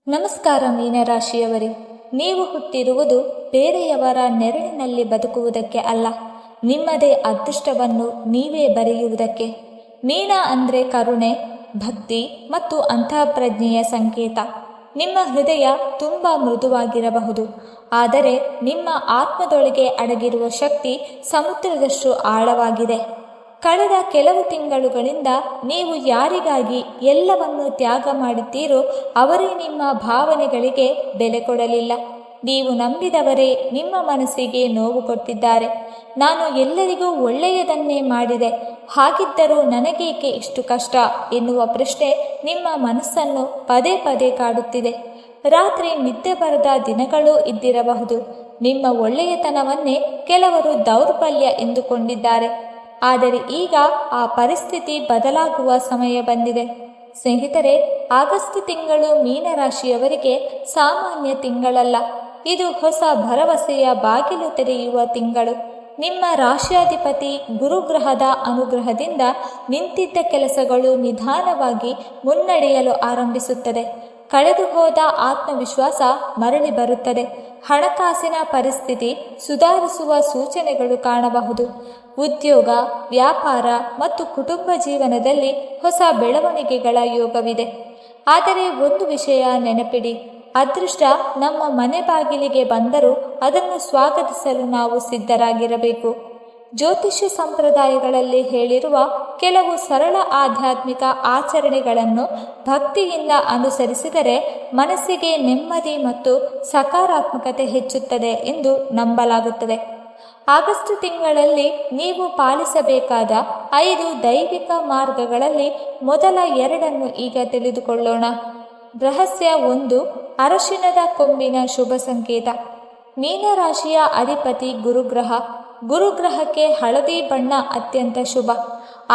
ನಮಸ್ಕಾರ ಮೀನರಾಶಿಯವರೇ, ನೀವು ಹುಟ್ಟಿರುವುದು ಬೇರೆಯವರ ನೆರಳಿನಲ್ಲಿ ಬದುಕುವುದಕ್ಕೆ ಅಲ್ಲ, ನಿಮ್ಮದೇ ಅದೃಷ್ಟವನ್ನು ನೀವೇ ಬರೆಯುವುದಕ್ಕೆ. ಮೀನ ಅಂದರೆ ಕರುಣೆ, ಭಕ್ತಿ ಮತ್ತು ಅಂತಃಪ್ರಜ್ಞೆಯ ಸಂಕೇತ. ನಿಮ್ಮ ಹೃದಯ ತುಂಬ ಮೃದುವಾಗಿರಬಹುದು, ಆದರೆ ನಿಮ್ಮ ಆತ್ಮದೊಳಗೆ ಅಡಗಿರುವ ಶಕ್ತಿ ಸಮುದ್ರದಷ್ಟು ಆಳವಾಗಿದೆ. ಕಳೆದ ಕೆಲವು ತಿಂಗಳುಗಳಿಂದ ನೀವು ಯಾರಿಗಾಗಿ ಎಲ್ಲವನ್ನೂ ತ್ಯಾಗ ಮಾಡಿದ್ದೀರೋ ಅವರೇ ನಿಮ್ಮ ಭಾವನೆಗಳಿಗೆ ಬೆಲೆ ಕೊಡಲಿಲ್ಲ. ನೀವು ನಂಬಿದವರೇ ನಿಮ್ಮ ಮನಸ್ಸಿಗೆ ನೋವು ಕೊಟ್ಟಿದ್ದಾರೆ. ನಾನು ಎಲ್ಲರಿಗೂ ಒಳ್ಳೆಯದನ್ನೇ ಮಾಡಿದೆ, ಹಾಗಿದ್ದರೂ ನನಗೇಕೆ ಇಷ್ಟು ಕಷ್ಟ ಎನ್ನುವ ಪ್ರಶ್ನೆ ನಿಮ್ಮ ಮನಸ್ಸನ್ನು ಪದೇ ಪದೇ ಕಾಡುತ್ತಿದೆ. ರಾತ್ರಿ ನಿದ್ದೆ ಬರದ ದಿನಗಳೂ ಇದ್ದಿರಬಹುದು. ನಿಮ್ಮ ಒಳ್ಳೆಯತನವನ್ನೇ ಕೆಲವರು ದೌರ್ಬಲ್ಯ ಎಂದುಕೊಂಡಿದ್ದಾರೆ. ಆದರೆ ಈಗ ಆ ಪರಿಸ್ಥಿತಿ ಬದಲಾಗುವ ಸಮಯ ಬಂದಿದೆ. ಸ್ನೇಹಿತರೆ, ಆಗಸ್ಟ್ ತಿಂಗಳು ಮೀನರಾಶಿಯವರಿಗೆ ಸಾಮಾನ್ಯ ತಿಂಗಳಲ್ಲ. ಇದು ಹೊಸ ಭರವಸೆಯ ಬಾಗಿಲು ತೆರೆಯುವ ತಿಂಗಳು. ನಿಮ್ಮ ರಾಶಿಯಾಧಿಪತಿ ಗುರುಗ್ರಹದ ಅನುಗ್ರಹದಿಂದ ನಿಂತಿದ್ದ ಕೆಲಸಗಳು ನಿಧಾನವಾಗಿ ಮುನ್ನಡೆಯಲು ಆರಂಭಿಸುತ್ತದೆ. ಕಳೆದು ಹೋದ ಆತ್ಮವಿಶ್ವಾಸ ಮರಳಿ ಬರುತ್ತದೆ. ಹಣಕಾಸಿನ ಪರಿಸ್ಥಿತಿ ಸುಧಾರಿಸುವ ಸೂಚನೆಗಳು ಕಾಣಬಹುದು. ಉದ್ಯೋಗ, ವ್ಯಾಪಾರ ಮತ್ತು ಕುಟುಂಬ ಜೀವನದಲ್ಲಿ ಹೊಸ ಬೆಳವಣಿಗೆಗಳ ಯೋಗವಿದೆ. ಆದರೆ ಒಂದು ವಿಷಯ ನೆನಪಿಡಿ, ಅದೃಷ್ಟ ನಮ್ಮ ಮನೆ ಬಾಗಿಲಿಗೆ ಬಂದರೂ ಅದನ್ನು ಸ್ವಾಗತಿಸಲು ನಾವು ಸಿದ್ಧರಾಗಿರಬೇಕು. ಜ್ಯೋತಿಷ್ಯ ಸಂಪ್ರದಾಯಗಳಲ್ಲಿ ಹೇಳಿರುವ ಕೆಲವು ಸರಳ ಆಧ್ಯಾತ್ಮಿಕ ಆಚರಣೆಗಳನ್ನು ಭಕ್ತಿಯಿಂದ ಅನುಸರಿಸಿದರೆ ಮನಸ್ಸಿಗೆ ನೆಮ್ಮದಿ ಮತ್ತು ಸಕಾರಾತ್ಮಕತೆ ಹೆಚ್ಚುತ್ತದೆ ಎಂದು ನಂಬಲಾಗುತ್ತದೆ. ಆಗಸ್ಟ್ ತಿಂಗಳಲ್ಲಿ ನೀವು ಪಾಲಿಸಬೇಕಾದ 5 ದೈವಿಕ ಮಾರ್ಗಗಳಲ್ಲಿ ಮೊದಲ 2 ಈಗ ತಿಳಿದುಕೊಳ್ಳೋಣ. ರಹಸ್ಯ 1. ಅರಶಿನದ ಕೊಂಬಿನ ಶುಭ ಸಂಕೇತ. ಮೀನರಾಶಿಯ ಅಧಿಪತಿ ಗುರುಗ್ರಹ. ಗುರುಗ್ರಹಕ್ಕೆ ಹಳದಿ ಬಣ್ಣ ಅತ್ಯಂತ ಶುಭ.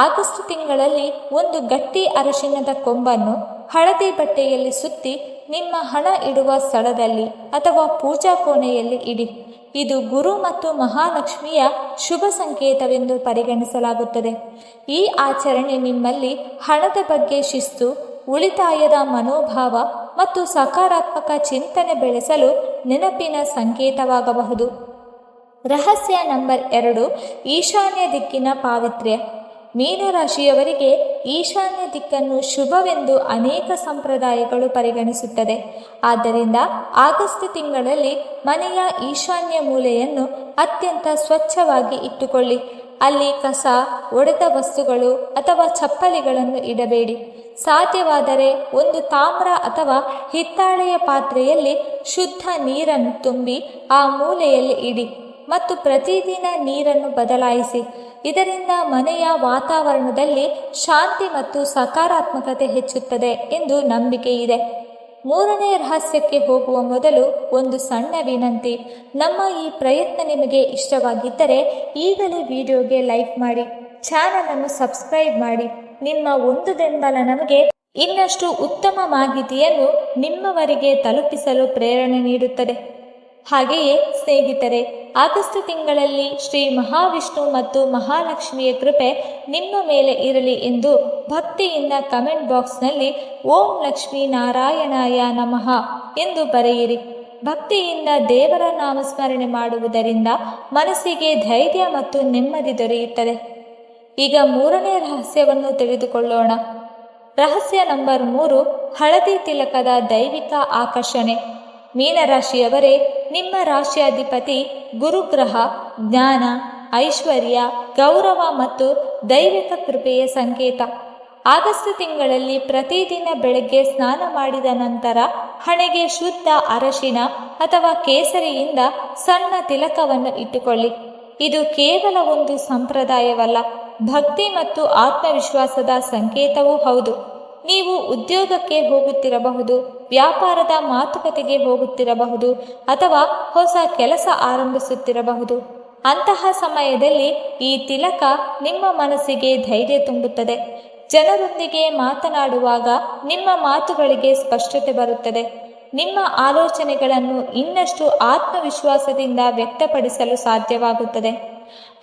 ಆಗಸ್ಟ್ ತಿಂಗಳಲ್ಲಿ ಒಂದು ಗಟ್ಟಿ ಅರಶಿನದ ಕೊಂಬನ್ನು ಹಳದಿ ಬಟ್ಟೆಯಲ್ಲಿ ಸುತ್ತಿ ನಿಮ್ಮ ಹಣ ಇಡುವ ಸ್ಥಳದಲ್ಲಿ ಅಥವಾ ಪೂಜಾ ಕೋಣೆಯಲ್ಲಿ ಇಡಿ. ಇದು ಗುರು ಮತ್ತು ಮಹಾಲಕ್ಷ್ಮಿಯ ಶುಭ ಸಂಕೇತವೆಂದು ಪರಿಗಣಿಸಲಾಗುತ್ತದೆ. ಈ ಆಚರಣೆ ನಿಮ್ಮಲ್ಲಿ ಹಣದ ಬಗ್ಗೆ ಶಿಸ್ತು, ಉಳಿತಾಯದ ಮನೋಭಾವ ಮತ್ತು ಸಕಾರಾತ್ಮಕ ಚಿಂತನೆ ಬೆಳೆಸಲು ನೆನಪಿನ ಸಂಕೇತವಾಗಬಹುದು. ರಹಸ್ಯ ನಂಬರ್ 2. ಈಶಾನ್ಯ ದಿಕ್ಕಿನ ಪಾವಿತ್ರ್ಯ. ಮೀನರಾಶಿಯವರಿಗೆ ಈಶಾನ್ಯ ದಿಕ್ಕನ್ನು ಶುಭವೆಂದು ಅನೇಕ ಸಂಪ್ರದಾಯಗಳು ಪರಿಗಣಿಸುತ್ತದೆ. ಆದ್ದರಿಂದ ಆಗಸ್ಟ್ ತಿಂಗಳಲ್ಲಿ ಮನೆಯ ಈಶಾನ್ಯ ಮೂಲೆಯನ್ನು ಅತ್ಯಂತ ಸ್ವಚ್ಛವಾಗಿ ಇಟ್ಟುಕೊಳ್ಳಿ. ಅಲ್ಲಿ ಕಸ, ಒಡೆದ ವಸ್ತುಗಳು ಅಥವಾ ಚಪ್ಪಲಿಗಳನ್ನು ಇಡಬೇಡಿ. ಸಾಧ್ಯವಾದರೆ ಒಂದು ತಾಮ್ರ ಅಥವಾ ಹಿತ್ತಾಳೆಯ ಪಾತ್ರೆಯಲ್ಲಿ ಶುದ್ಧ ನೀರನ್ನು ತುಂಬಿ ಆ ಮೂಲೆಯಲ್ಲಿ ಇಡಿ ಮತ್ತು ಪ್ರತಿದಿನ ನೀರನ್ನು ಬದಲಾಯಿಸಿ. ಇದರಿಂದ ಮನೆಯ ವಾತಾವರಣದಲ್ಲಿ ಶಾಂತಿ ಮತ್ತು ಸಕಾರಾತ್ಮಕತೆ ಹೆಚ್ಚುತ್ತದೆ ಎಂದು ನಂಬಿಕೆ ಇದೆ. 3ನೇ ರಹಸ್ಯಕ್ಕೆ ಹೋಗುವ ಮೊದಲು ಒಂದು ಸಣ್ಣ ವಿನಂತಿ. ನಮ್ಮ ಈ ಪ್ರಯತ್ನ ನಿಮಗೆ ಇಷ್ಟವಾಗಿದ್ದರೆ ಈಗಲೇ ವಿಡಿಯೋಗೆ ಲೈಕ್ ಮಾಡಿ, ಚಾನಲ್ ಅನ್ನು ಸಬ್ಸ್ಕ್ರೈಬ್ ಮಾಡಿ. ನಿಮ್ಮ ಒಂದು ಬೆಂಬಲ ನಮಗೆ ಇನ್ನಷ್ಟು ಉತ್ತಮ ಮಾಹಿತಿಯನ್ನು ನಿಮ್ಮವರಿಗೆ ತಲುಪಿಸಲು ಪ್ರೇರಣೆ ನೀಡುತ್ತದೆ. ಹಾಗೆಯೇ ಸ್ನೇಹಿತರೆ, ಆಗಸ್ಟ್ ತಿಂಗಳಲ್ಲಿ ಶ್ರೀ ಮಹಾವಿಷ್ಣು ಮತ್ತು ಮಹಾಲಕ್ಷ್ಮಿಯ ಕೃಪೆ ನಿಮ್ಮ ಮೇಲೆ ಇರಲಿ ಎಂದು ಭಕ್ತಿಯಿಂದ ಕಮೆಂಟ್ ಬಾಕ್ಸ್ನಲ್ಲಿ ಓಂ ಲಕ್ಷ್ಮೀ ನಾರಾಯಣಾಯ ನಮಃ ಎಂದು ಬರೆಯಿರಿ. ಭಕ್ತಿಯಿಂದ ದೇವರ ನಾಮಸ್ಮರಣೆ ಮಾಡುವುದರಿಂದ ಮನಸ್ಸಿಗೆ ಧೈರ್ಯ ಮತ್ತು ನೆಮ್ಮದಿ ದೊರೆಯುತ್ತದೆ. ಈಗ 3ನೇ ರಹಸ್ಯವನ್ನು ತಿಳಿದುಕೊಳ್ಳೋಣ. ರಹಸ್ಯ ನಂಬರ್ 3. ಹಳದಿ ತಿಲಕದ ದೈವಿಕ ಆಕರ್ಷಣೆ. ಮೀನರಾಶಿಯವರೇ, ನಿಮ್ಮ ರಾಶಿಯಾಧಿಪತಿ ಗುರುಗ್ರಹ ಜ್ಞಾನ, ಐಶ್ವರ್ಯ, ಗೌರವ ಮತ್ತು ದೈವಿಕ ಕೃಪೆಯ ಸಂಕೇತ. ಆಗಸ್ಟ್ ತಿಂಗಳಲ್ಲಿ ಪ್ರತಿದಿನ ಬೆಳಗ್ಗೆ ಸ್ನಾನ ಮಾಡಿದ ನಂತರ ಹಣೆಗೆ ಶುದ್ಧ ಅರಶಿನ ಅಥವಾ ಕೇಸರಿಯಿಂದ ಸಣ್ಣ ತಿಲಕವನ್ನು ಇಟ್ಟುಕೊಳ್ಳಿ. ಇದು ಕೇವಲ ಒಂದು ಸಂಪ್ರದಾಯವಲ್ಲ, ಭಕ್ತಿ ಮತ್ತು ಆತ್ಮವಿಶ್ವಾಸದ ಸಂಕೇತವೂ ಹೌದು. ನೀವು ಉದ್ಯೋಗಕ್ಕೆ ಹೋಗುತ್ತಿರಬಹುದು, ವ್ಯಾಪಾರದ ಮಾತುಕತೆಗೆ ಹೋಗುತ್ತಿರಬಹುದು ಅಥವಾ ಹೊಸ ಕೆಲಸ ಆರಂಭಿಸುತ್ತಿರಬಹುದು. ಅಂತಹ ಸಮಯದಲ್ಲಿ ಈ ತಿಲಕ ನಿಮ್ಮ ಮನಸ್ಸಿಗೆ ಧೈರ್ಯ ತುಂಬುತ್ತದೆ. ಜನರೊಂದಿಗೆ ಮಾತನಾಡುವಾಗ ನಿಮ್ಮ ಮಾತುಗಳಿಗೆ ಸ್ಪಷ್ಟತೆ ಬರುತ್ತದೆ. ನಿಮ್ಮ ಆಲೋಚನೆಗಳನ್ನು ಇನ್ನಷ್ಟು ಆತ್ಮವಿಶ್ವಾಸದಿಂದ ವ್ಯಕ್ತಪಡಿಸಲು ಸಾಧ್ಯವಾಗುತ್ತದೆ.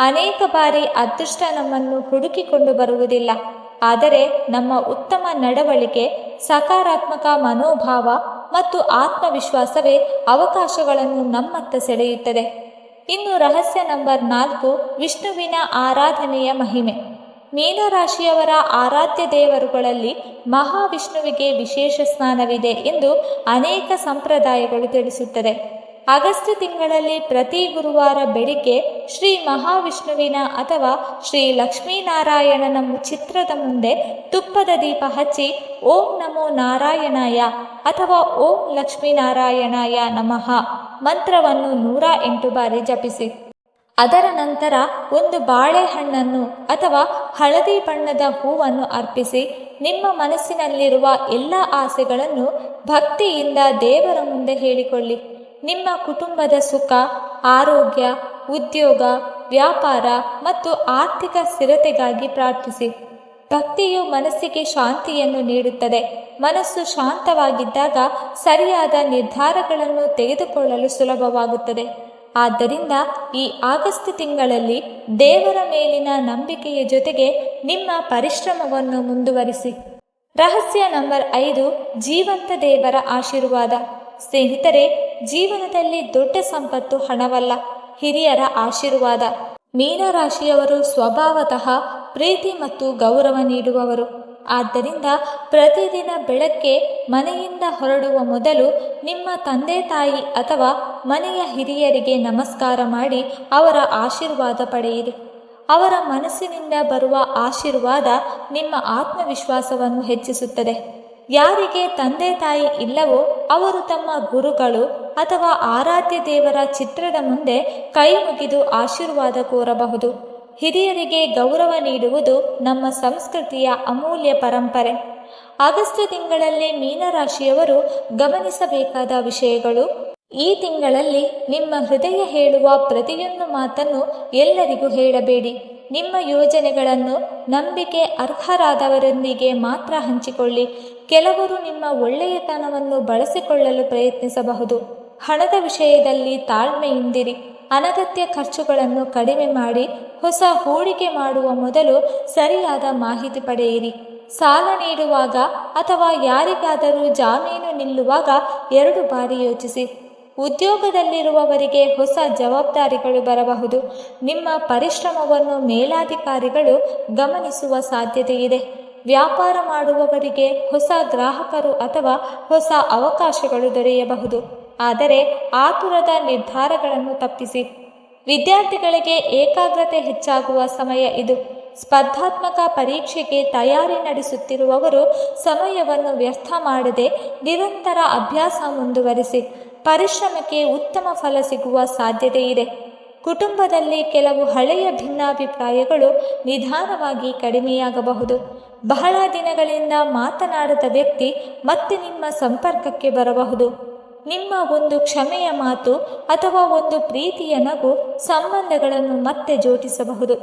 ಅನೇಕ ಬಾರಿ ಅದೃಷ್ಟ ನಮ್ಮನ್ನು ಹುಡುಕಿಕೊಂಡು ಬರುವುದಿಲ್ಲ, ಆದರೆ ನಮ್ಮ ಉತ್ತಮ ನಡವಳಿಕೆ, ಸಕಾರಾತ್ಮಕ ಮನೋಭಾವ ಮತ್ತು ಆತ್ಮವಿಶ್ವಾಸವೇ ಅವಕಾಶಗಳನ್ನು ನಮ್ಮತ್ತ ಸೆಳೆಯುತ್ತದೆ. ಇನ್ನು ರಹಸ್ಯ ನಂಬರ್ 4, ವಿಷ್ಣುವಿನ ಆರಾಧನೆಯ ಮಹಿಮೆ. ಮೀನರಾಶಿಯವರ ಆರಾಧ್ಯ ದೇವರುಗಳಲ್ಲಿ ಮಹಾವಿಷ್ಣುವಿಗೆ ವಿಶೇಷ ಸ್ಥಾನವಿದೆ ಎಂದು ಅನೇಕ ಸಂಪ್ರದಾಯಗಳು ತಿಳಿಸುತ್ತದೆ. ಆಗಸ್ಟ್ ತಿಂಗಳಲ್ಲಿ ಪ್ರತಿ ಗುರುವಾರ ಬೆಳಿಗ್ಗೆ ಶ್ರೀ ಮಹಾವಿಷ್ಣುವಿನ ಅಥವಾ ಶ್ರೀ ಲಕ್ಷ್ಮೀನಾರಾಯಣನ ಚಿತ್ರದ ಮುಂದೆ ತುಪ್ಪದ ದೀಪ ಹಚ್ಚಿ ಓಂ ನಮೋ ನಾರಾಯಣಾಯ ಅಥವಾ ಓಂ ಲಕ್ಷ್ಮೀನಾರಾಯಣಾಯ ನಮಃ ಮಂತ್ರವನ್ನು 108 ಬಾರಿ ಜಪಿಸಿ. ಅದರ ನಂತರ ಒಂದು ಬಾಳೆಹಣ್ಣನ್ನು ಅಥವಾ ಹಳದಿ ಬಣ್ಣದ ಹೂವನ್ನು ಅರ್ಪಿಸಿ ನಿಮ್ಮ ಮನಸ್ಸಿನಲ್ಲಿರುವ ಎಲ್ಲ ಆಸೆಗಳನ್ನು ಭಕ್ತಿಯಿಂದ ದೇವರ ಮುಂದೆ ಹೇಳಿಕೊಳ್ಳಿ. ನಿಮ್ಮ ಕುಟುಂಬದ ಸುಖ, ಆರೋಗ್ಯ, ಉದ್ಯೋಗ, ವ್ಯಾಪಾರ ಮತ್ತು ಆರ್ಥಿಕ ಸ್ಥಿರತೆಗಾಗಿ ಪ್ರಾರ್ಥಿಸಿ. ಭಕ್ತಿಯು ಮನಸ್ಸಿಗೆ ಶಾಂತಿಯನ್ನು ನೀಡುತ್ತದೆ. ಮನಸ್ಸು ಶಾಂತವಾಗಿದ್ದಾಗ ಸರಿಯಾದ ನಿರ್ಧಾರಗಳನ್ನು ತೆಗೆದುಕೊಳ್ಳಲು ಸುಲಭವಾಗುತ್ತದೆ. ಆದ್ದರಿಂದ ಈ ಆಗಸ್ಟ್ ತಿಂಗಳಲ್ಲಿ ದೇವರ ಮೇಲಿನ ನಂಬಿಕೆಯ ಜೊತೆಗೆ ನಿಮ್ಮ ಪರಿಶ್ರಮವನ್ನು ಮುಂದುವರಿಸಿ. ರಹಸ್ಯ ನಂಬರ್ 5, ಜೀವಂತ ದೇವರ ಆಶೀರ್ವಾದ. ಸ್ನೇಹಿತರೆ, ಜೀವನದಲ್ಲಿ ದೊಡ್ಡ ಸಂಪತ್ತು ಹಣವಲ್ಲ, ಹಿರಿಯರ ಆಶೀರ್ವಾದ. ಮೀನರಾಶಿಯವರು ಸ್ವಭಾವತಃ ಪ್ರೀತಿ ಮತ್ತು ಗೌರವ ನೀಡುವವರು. ಆದ್ದರಿಂದ ಪ್ರತಿದಿನ ಬೆಳಗ್ಗೆ ಮನೆಯಿಂದ ಹೊರಡುವ ಮೊದಲು ನಿಮ್ಮ ತಂದೆ ತಾಯಿ ಅಥವಾ ಮನೆಯ ಹಿರಿಯರಿಗೆ ನಮಸ್ಕಾರ ಮಾಡಿ ಅವರ ಆಶೀರ್ವಾದ ಪಡೆಯಿರಿ. ಅವರ ಮನಸ್ಸಿನಿಂದ ಬರುವ ಆಶೀರ್ವಾದ ನಿಮ್ಮ ಆತ್ಮವಿಶ್ವಾಸವನ್ನು ಹೆಚ್ಚಿಸುತ್ತದೆ. ಯಾರಿಗೆ ತಂದೆ ತಾಯಿ ಇಲ್ಲವೋ ಅವರು ತಮ್ಮ ಗುರುಗಳು ಅಥವಾ ಆರಾಧ್ಯ ದೇವರ ಚಿತ್ರದ ಮುಂದೆ ಕೈ ಮುಗಿದು ಆಶೀರ್ವಾದ ಕೋರಬಹುದು. ಹಿರಿಯರಿಗೆ ಗೌರವ ನೀಡುವುದು ನಮ್ಮ ಸಂಸ್ಕೃತಿಯ ಅಮೂಲ್ಯ ಪರಂಪರೆ. ಆಗಸ್ಟ್ ತಿಂಗಳಲ್ಲಿ ಮೀನರಾಶಿಯವರು ಗಮನಿಸಬೇಕಾದ ವಿಷಯಗಳು. ಈ ತಿಂಗಳಲ್ಲಿ ನಿಮ್ಮ ಹೃದಯ ಹೇಳುವ ಪ್ರತಿಯೊಂದು ಮಾತನ್ನು ಎಲ್ಲರಿಗೂ ಹೇಳಬೇಡಿ. ನಿಮ್ಮ ಯೋಜನೆಗಳನ್ನು ನಂಬಿಕೆ ಅರ್ಹರಾದವರೊಂದಿಗೆ ಮಾತ್ರ ಹಂಚಿಕೊಳ್ಳಿ. ಕೆಲವರು ನಿಮ್ಮ ಒಳ್ಳೆಯತನವನ್ನು ಬಳಸಿಕೊಳ್ಳಲು ಪ್ರಯತ್ನಿಸಬಹುದು. ಹಣದ ವಿಷಯದಲ್ಲಿ ತಾಳ್ಮೆಯಿಂದಿರಿ. ಅನಗತ್ಯ ಖರ್ಚುಗಳನ್ನು ಕಡಿಮೆ ಮಾಡಿ ಹೊಸ ಹೂಡಿಕೆ ಮಾಡುವ ಮೊದಲು ಸರಿಯಾದ ಮಾಹಿತಿ ಪಡೆಯಿರಿ. ಸಾಲ ನೀಡುವಾಗ ಅಥವಾ ಯಾರಿಗಾದರೂ ಜಾಮೀನು ನಿಲ್ಲುವಾಗ 2 ಬಾರಿ ಯೋಚಿಸಿ. ಉದ್ಯೋಗದಲ್ಲಿರುವವರಿಗೆ ಹೊಸ ಜವಾಬ್ದಾರಿಗಳು ಬರಬಹುದು. ನಿಮ್ಮ ಪರಿಶ್ರಮವನ್ನು ಮೇಲಾಧಿಕಾರಿಗಳು ಗಮನಿಸುವ ಸಾಧ್ಯತೆಯಿದೆ. ವ್ಯಾಪಾರ ಮಾಡುವವರಿಗೆ ಹೊಸ ಗ್ರಾಹಕರು ಅಥವಾ ಹೊಸ ಅವಕಾಶಗಳು ದೊರೆಯಬಹುದು. ಆದರೆ ಆತುರದ ನಿರ್ಧಾರಗಳನ್ನು ತಪ್ಪಿಸಿ. ವಿದ್ಯಾರ್ಥಿಗಳಿಗೆ ಏಕಾಗ್ರತೆ ಹೆಚ್ಚಾಗುವ ಸಮಯ ಇದು. ಸ್ಪರ್ಧಾತ್ಮಕ ಪರೀಕ್ಷೆಗೆ ತಯಾರಿ ನಡೆಸುತ್ತಿರುವವರು ಸಮಯವನ್ನು ವ್ಯರ್ಥ ಮಾಡದೆ ನಿರಂತರ ಅಭ್ಯಾಸ ಮುಂದುವರಿಸಿ. ಪರಿಶ್ರಮಕ್ಕೆ ಉತ್ತಮ ಫಲ ಸಿಗುವ ಸಾಧ್ಯತೆ ಇದೆ. ಕುಟುಂಬದಲ್ಲಿ ಕೆಲವು ಹಳೆಯ ಭಿನ್ನಾಭಿಪ್ರಾಯಗಳು ನಿಧಾನವಾಗಿ ಕಡಿಮೆಯಾಗಬಹುದು. ಬಹಳ ದಿನಗಳಿಂದ ಮಾತನಾಡದ ವ್ಯಕ್ತಿ ಮತ್ತೆ ನಿಮ್ಮ ಸಂಪರ್ಕಕ್ಕೆ ಬರಬಹುದು. ನಿಮ್ಮ ಒಂದು ಕ್ಷಮೆಯ ಮಾತು ಅಥವಾ ಒಂದು ಪ್ರೀತಿಯ ನಗು ಸಂಬಂಧಗಳನ್ನು ಮತ್ತೆ ಜೋಡಿಸಬಹುದು.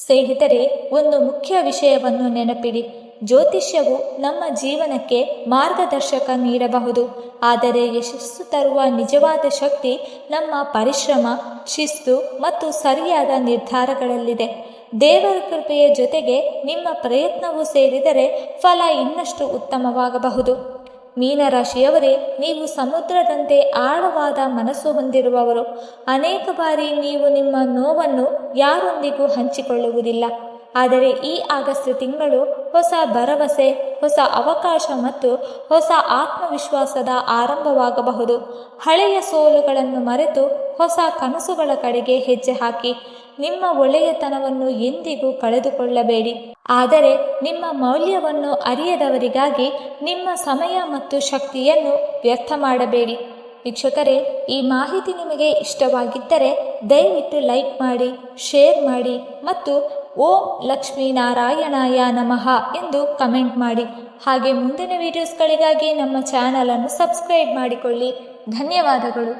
ಸ್ನೇಹಿತರೆ, ಒಂದು ಮುಖ್ಯ ವಿಷಯವನ್ನು ನೆನಪಿಡಿ. ಜ್ಯೋತಿಷ್ಯವು ನಮ್ಮ ಜೀವನಕ್ಕೆ ಮಾರ್ಗದರ್ಶಕ ನೀಡಬಹುದು, ಆದರೆ ಯಶಸ್ಸು ತರುವ ನಿಜವಾದ ಶಕ್ತಿ ನಮ್ಮ ಪರಿಶ್ರಮ, ಶಿಸ್ತು ಮತ್ತು ಸರಿಯಾದ ನಿರ್ಧಾರಗಳಲ್ಲಿದೆ. ದೇವರ ಕೃಪೆಯ ಜೊತೆಗೆ ನಿಮ್ಮ ಪ್ರಯತ್ನವೂ ಸೇರಿದರೆ ಫಲ ಇನ್ನಷ್ಟು ಉತ್ತಮವಾಗಬಹುದು. ಮೀನರಾಶಿಯವರೇ, ನೀವು ಸಮುದ್ರದಂತೆ ಆಳವಾದ ಮನಸ್ಸು ಹೊಂದಿರುವವರು. ಅನೇಕ ಬಾರಿ ನೀವು ನಿಮ್ಮ ನೋವನ್ನು ಯಾರೊಂದಿಗೂ ಹಂಚಿಕೊಳ್ಳುವುದಿಲ್ಲ. ಆದರೆ ಈ ಆಗಸ್ಟ್ ತಿಂಗಳು ಹೊಸ ಭರವಸೆ, ಹೊಸ ಅವಕಾಶ ಮತ್ತು ಹೊಸ ಆತ್ಮವಿಶ್ವಾಸದ ಆರಂಭವಾಗಬಹುದು. ಹಳೆಯ ಸೋಲುಗಳನ್ನು ಮರೆತು ಹೊಸ ಕನಸುಗಳ ಕಡೆಗೆ ಹೆಜ್ಜೆ ಹಾಕಿ. ನಿಮ್ಮ ಒಳ್ಳೆಯತನವನ್ನು ಎಂದಿಗೂ ಕಳೆದುಕೊಳ್ಳಬೇಡಿ, ಆದರೆ ನಿಮ್ಮ ಮೌಲ್ಯವನ್ನು ಅರಿಯದವರಿಗಾಗಿ ನಿಮ್ಮ ಸಮಯ ಮತ್ತು ಶಕ್ತಿಯನ್ನು ವ್ಯರ್ಥ ಮಾಡಬೇಡಿ. ವೀಕ್ಷಕರೇ, ಈ ಮಾಹಿತಿ ನಿಮಗೆ ಇಷ್ಟವಾಗಿದ್ದರೆ ದಯವಿಟ್ಟು ಲೈಕ್ ಮಾಡಿ, ಶೇರ್ ಮಾಡಿ ಮತ್ತು ಓಂ ಲಕ್ಷ್ಮೀನಾರಾಯಣಾಯ ನಮಃ ಎಂದು ಕಮೆಂಟ್ ಮಾಡಿ. ಹಾಗೆ ಮುಂದಿನ ವಿಡಿಯೋಸ್ಗಳಿಗಾಗಿ ನಮ್ಮ ಚಾನಲನ್ನು ಸಬ್ಸ್ಕ್ರೈಬ್ ಮಾಡಿಕೊಳ್ಳಿ. ಧನ್ಯವಾದಗಳು.